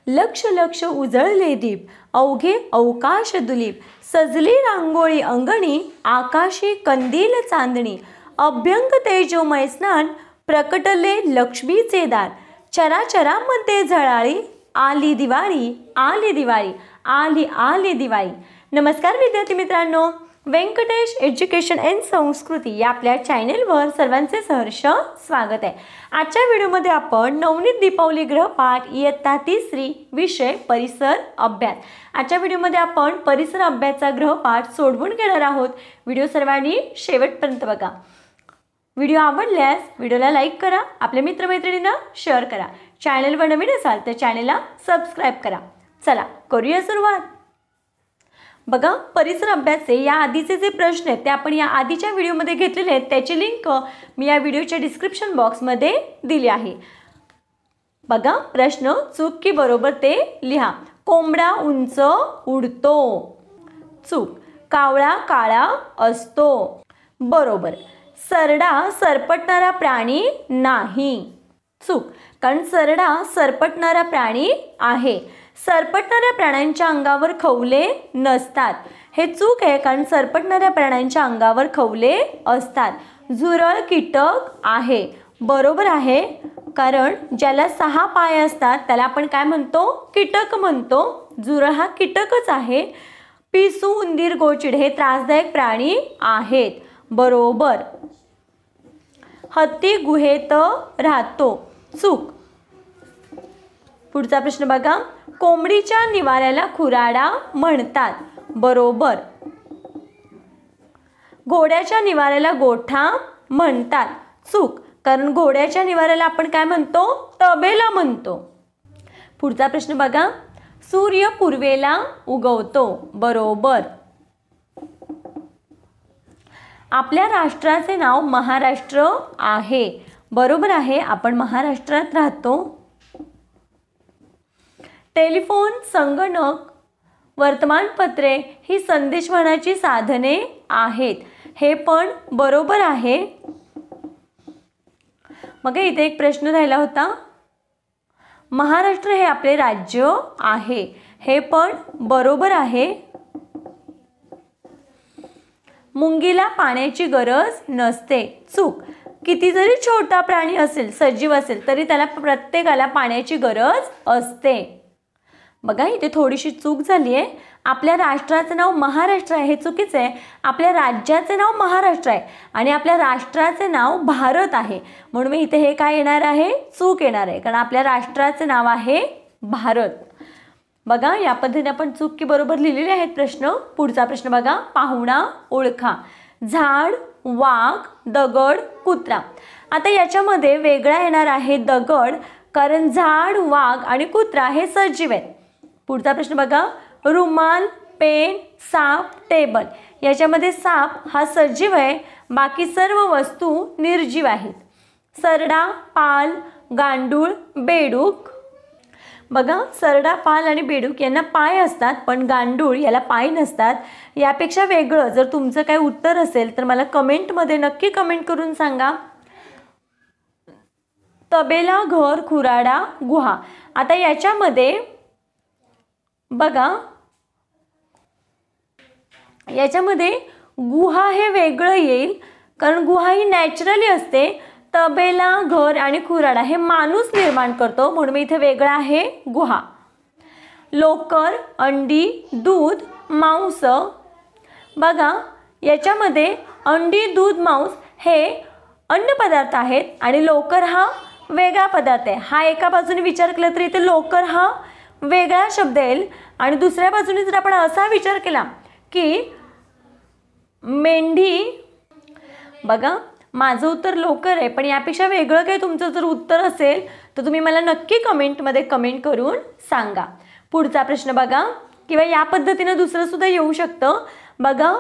लक्ष लक्ष उजळले दीप, अवघे अवकाश दुलीप, सजली रांगोळी अंगणी, आकाशी कंदील चांदणी, अभ्यंग तेजोमय स्नान, प्रकटले लक्ष्मीचे दार, चराचरामध्ये झळाळी, आली दिवाळी, आली दिवाळी, आली आली दिवाळी. नमस्कार विद्यार्थी मित्रांनो, व्यंकटेश एज्युकेशन अँड संस्कृती या आपल्या चॅनेलवर सर्वांचे सहर्ष स्वागत आहे. आजच्या व्हिडिओमध्ये आपण नवनीत दीपावली गृहपाठ इयत्ता 3 विषय परिसर अभ्यास. आजच्या व्हिडिओमध्ये आपण परिसर अभ्यासाचा गृहपाठ सोडवून घेणार आहोत. व्हिडिओ सर्वांनी शेवटपर्यंत बघा. व्हिडिओ आवडल्यास व्हिडिओला लाईक करा, आपल्या मित्रमैत्रिणींना शेअर करा. चॅनलवर नवीन असाल तर चॅनलला सबस्क्राईब करा. चला करूया सुरुवात. बघा, परिसर अभ्यासाचे या आधीचे जे प्रश्न आहेत ते आपण या आधीच्या व्हिडिओमध्ये घेतलेले आहेत. त्याची लिंक मी या व्हिडिओच्या डिस्क्रिप्शन बॉक्समध्ये दिली आहे. बघा, प्रश्न चूक की बरोबर ते लिहा. कोंबडा उंच उडतो. चूक. कावळा काळा असतो. बरोबर. सरडा सरपटणारा प्राणी नाही. चूक, कारण सरडा सरपटणारा प्राणी आहे. सरपटणाऱ्या प्राण्यांच्या अंगावर खवले नसतात. हे चूक आहे, कारण सरपटणाऱ्या प्राण्यांच्या अंगावर खवले असतात. झुरळ कीटक आहे. बरोबर आहे, कारण ज्याला 6 पाय असतात त्याला आपण काय म्हणतो? कीटक म्हणतो. झुरळ हा कीटकच आहे. पिसू उंदीर गोचिड हे त्रासदायक प्राणी आहेत. बरोबर. हत्ती गुहेत राहतो. चूक. पुढचा प्रश्न बघा. कोंबडीच्या निवाऱ्याला खुराडा म्हणतात. बरोबर. घोड्याच्या निवाऱ्याला गोठा म्हणतात. चूक, कारण घोड्याच्या निवाऱ्याला आपण काय म्हणतो? तबेला म्हणतो. पुढचा प्रश्न बघा. सूर्य पूर्वेला उगवतो. बरोबर. आपल्या राष्ट्राचे नाव महाराष्ट्र आहे. बरोबर आहे, आपण महाराष्ट्रात राहतो. टेलिफोन, संगणक, वर्तमानपत्रे ही संदेशवहनाची साधने आहेत. हे पण बरोबर आहे. मग इथे एक प्रश्न राहिला होता. महाराष्ट्र हे आपले राज्य आहे. हे पण बरोबर आहे. मुंगीला पाण्याची गरज नसते. चूक. किती जरी छोटा प्राणी असेल, सजीव असेल, तरी त्याला प्रत्येकाला पाण्याची गरज असते. बघा, इथे थोडीशी चूक झाली आहे. आपल्या राष्ट्राचं नाव महाराष्ट्र आहे हे चुकीचं आहे. आपल्या राज्याचे नाव महाराष्ट्र आहे आणि आपल्या राष्ट्राचे नाव भारत आहे. म्हणून मी इथे हे काय येणार आहे? चूक येणार आहे, कारण आपल्या राष्ट्राचे नाव आहे भारत. बघा, या पद्धतीने आपण चूक की बरोबर लिहिलेले आहेत प्रश्न. पुढचा प्रश्न बघा. पाहुणा ओळखा. झाड, वाघ, दगड, कुत्रा. आता याच्यामध्ये वेगळा येणार आहे दगड, कारण झाड, वाघ आणि कुत्रा हे सजीव आहेत. पुढचा प्रश्न बघा. रुमाल, पेन, साप, टेबल. याच्यामध्ये साप हा सजीव आहे, बाकी सर्व वस्तू निर्जीव आहेत. सरडा, पाल, गांडूळ, बेडूक. बघा, सरडा, पाल आणि बेडूक यांना पाय असतात, पण गांडूळ याला पाय नसतात. यापेक्षा वेगळं जर तुमचं काही उत्तर असेल तर मला कमेंटमध्ये नक्की कमेंट करून सांगा. तबेला, घर, खुराडा, गुहा. आता याच्यामध्ये बघा, याच्यामध्ये गुहा हे वेगळं येईल, कारण गुहा ही नॅचरली असते. तबेला, घर आणि खुराडा हे माणूस निर्माण करतो, म्हणून मी इथे वेगळा आहे गुहा. लोकर, अंडी, दूध, मांस. बघा, याच्यामध्ये अंडी, दूध, मांस हे अन्न पदार्थ आहेत आणि लोकर हा वेगळा पदार्थ आहे. हा एका बाजूने विचार केला तरी इथे लोकर हा वेगळा शब्द येईल आणि दुसऱ्या बाजूने जर आपण असा विचार केला की मेंढी. बघा, माझं उत्तर लोकर आहे, पण यापेक्षा वेगळं काही तुमचं जर उत्तर असेल तर तुम्ही मला नक्की कमेंटमध्ये कमेंट करून सांगा. पुढचा प्रश्न बघा, किंवा या पद्धतीनं दुसरं सुद्धा येऊ शकतं. बघा,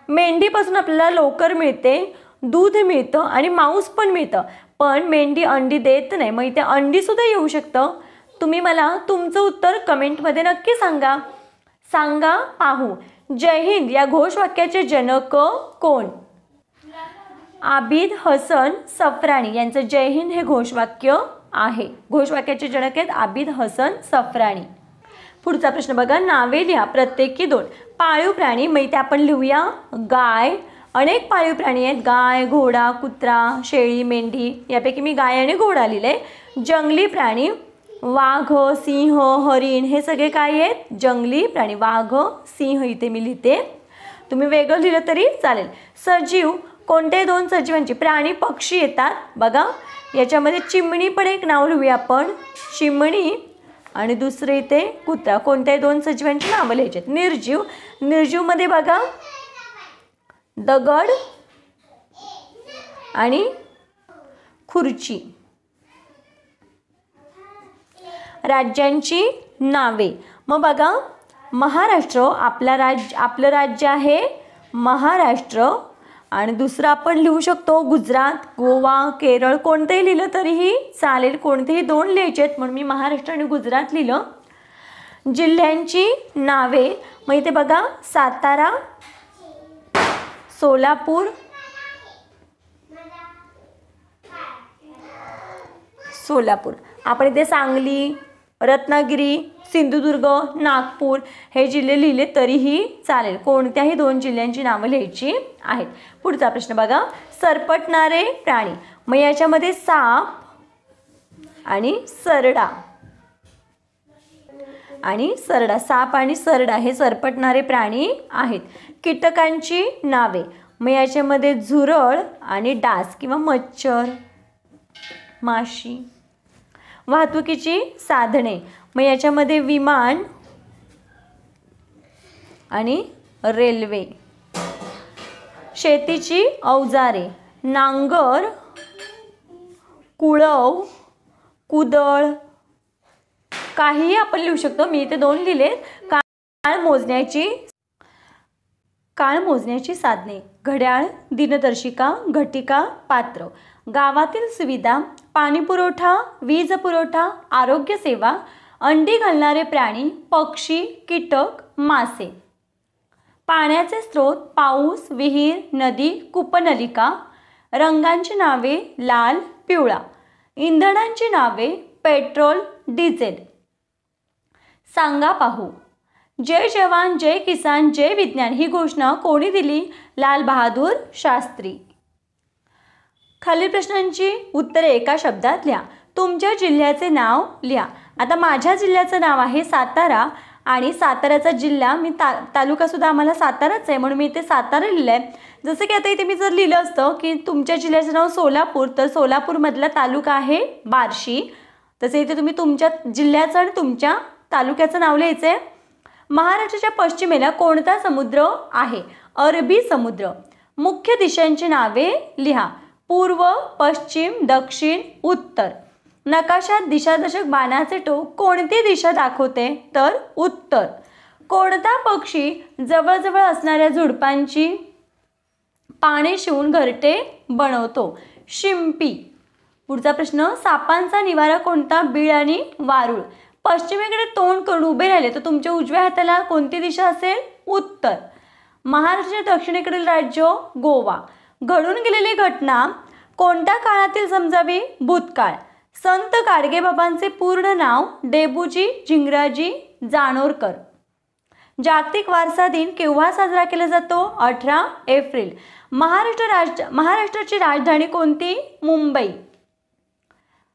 मेंढीपासून आपल्याला लोकर मिळते, दूध मिळतं आणि मांस पण मिळतं, पण मेंढी अंडी देत नाही. मग इथे अंडी सुद्धा येऊ शकतं. तुम्ही मला तुमचं उत्तर कमेंटमध्ये नक्की सांगा. सांगा पाहू. जय हिंद या घोषवाक्याचे जनक कोण? आबिद हसन सफराणी यांचं जय हिंद हे घोषवाक्य आहे. घोषवाक्याचे जनक आहेत आबिद हसन सफराणी. पुढचा प्रश्न बघा, नावे लिहा प्रत्येकी 2. पाळीव प्राणी मग इथे आपण लिहूया गाय. अनेक पाळीव प्राणी आहेत, गाय, घोडा, कुत्रा, शेळी, मेंढी. यापैकी मी गाय आणि घोडा लिहिले. जंगली प्राणी वाघ, सिंह, हरिण हे सगळे काय आहेत? जंगली प्राणी. वाघ, सिंह इथे मी लिहिते, तुम्ही वेगळं लिहिलं तरी चालेल. सजीव कोणते 2 सजीवांची? प्राणी पक्षी येतात बघा. याच्यामध्ये चिमणी पण एक नाव लिहूया आपण, चिमणी. आणि दुसरे इथे कुत्रा. कोणत्याही 2 सजीवांची नावं लिहायची आहेत. निर्जीव, निर्जीवमध्ये बघा दगड आणि खुर्ची. राज्यांची नावे मग बघा, महाराष्ट्र आपलं राज्य आहे महाराष्ट्र. आणि दुसरं आपण लिहू शकतो गुजरात, गोवा, केरळ. कोणतेही लिहिलं तरीही चालेल, कोणतेही 2 लिहायचे आहेत म्हणून मी महाराष्ट्र आणि गुजरात लिहिलं. जिल्ह्यांची नावे मग इथे बघा सातारा, सोलापूर, आपण इथे सांगली, रत्नागिरी, सिंधुदुर्ग, नागपूर हे जिल्हे लिहिले तरीही चालेल, कोणत्याही 2 जिल्ह्यांची नावं लिहायची आहेत. पुढचा प्रश्न बघा, सरपटणारे प्राणी मग याच्यामध्ये साप आणि सरडा. साप आणि सरडा हे सरपटणारे प्राणी आहेत. कीटकांची नावे मग याच्यामध्ये झुरळ आणि डास किंवा मच्छर, माशी. वाहतुकीची साधने मग याच्यामध्ये विमान आणि रेल्वे. शेतीची अवजारे नांगर, कुळव, कुदळ. काहीही आपण लिहू शकतो, मी इथे 2 लिहिले. काळ मोजण्याची साधने घड्याळ, दिनदर्शिका, घटिका, पात्र. गावातील सुविधा पाणी पुरवठा, वीज पुरवठा, आरोग्य सेवा, अंडी घालणारे प्राणी, पक्षी, कीटक, मासे. पाण्याचे स्रोत पाऊस, विहीर, नदी, कूपनलिका. रंगांची नावे लाल, पिवळा. इंधनांची नावे पेट्रोल, डिझेल. सांगा पाहू. जय जवान, जय किसान, जय विज्ञान ही घोषणा कोणी दिली? लाल बहादूर शास्त्री. खालील प्रश्नांची उत्तरे एका शब्दात लिहा. तुमच्या जिल्ह्याचे नाव लिहा. आता माझ्या जिल्ह्याचं नाव आहे सातारा आणि साताऱ्याचा जिल्हा मी तालुका सुद्धा आम्हाला साताराच आहे म्हणून मी इथे सातारा लिहिलं आहे. जसं की आता इथे मी जर लिहिलं असतं की तुमच्या जिल्ह्याचं नाव सोलापूर तर सोलापूरमधला तालुका आहे बार्शी. तसे इथे तुम्ही तुमच्या जिल्ह्याचं आणि तुमच्या तालुक्याचं नाव लिहायचं आहे. महाराष्ट्राच्या पश्चिमेला कोणता समुद्र आहे? अरबी समुद्र. मुख्य दिशांची नावे लिहा. पूर्व, पश्चिम, दक्षिण, उत्तर. नकाशात दिशादर्शक बाणाचे टोक कोणती दिशा दाखवते? तर उत्तर. कोणता पक्षी जवळजवळ असणाऱ्या झुडपांची पाने शिवून घरटे बनवतो? शिंपी. पुढचा प्रश्न, सापांचा निवारा कोणता? बीळ आणि वारूळ. पश्चिमेकडे तोंड करून उभे राहिले तर तुमच्या उजव्या हाताला कोणती दिशा असेल? उत्तर. महाराष्ट्राच्या दक्षिणेकडील राज्य गोवा. घडून गेलेली घटना कोणत्या काळातील समजावी? भूतकाळ. संत गाडगेबाबांचे पूर्ण नाव? डेबूजी झिंगराजी जानोरकर. जागतिक वारसा दिन केव्हा साजरा केला जातो? 18 एप्रिल. महाराष्ट्राची राजधानी कोणती? मुंबई.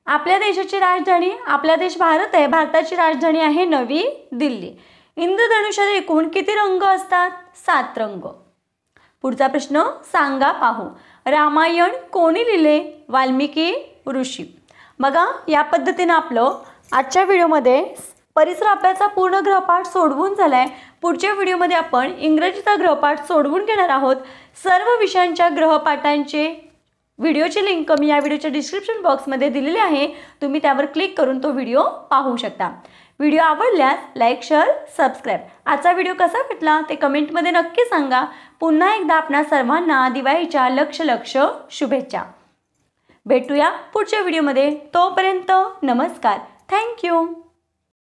आपल्या देशाची राजधानी? आपला देश भारत आहे, भारताची राजधानी आहे नवी दिल्ली. इंद्रधनुष्यात एकूण किती रंग असतात? 7 रंग. पुढचा प्रश्न, सांगा पाहू. रामायण कोणी लिहिले? वाल्मिकी ऋषी. बघा या पद्धतीने आपलं आजच्या व्हिडिओमध्ये परिसर अभ्यासाचा पूर्ण गृहपाठ सोडवून झालाय. पुढच्या व्हिडिओमध्ये आपण इंग्रजीचा गृहपाठ सोडवून घेणार आहोत. सर्व विषयांच्या गृहपाठांचे व्हिडिओची लिंक मी या व्हिडिओच्या डिस्क्रिप्शन बॉक्समध्ये दिलेली आहे. तुम्ही त्यावर क्लिक करून तो व्हिडिओ पाहू शकता. व्हिडिओ आवडल्यास लाईक, शेअर, सबस्क्राईब. आजचा व्हिडिओ कसा वाटला ते कमेंटमध्ये नक्की सांगा. पुन्हा एकदा आपणा सर्वांना दिवाळीच्या लक्ष शुभेच्छा. भेटूया पुढच्या व्हिडिओमध्ये. तोपर्यंत नमस्कार. थँक्यू.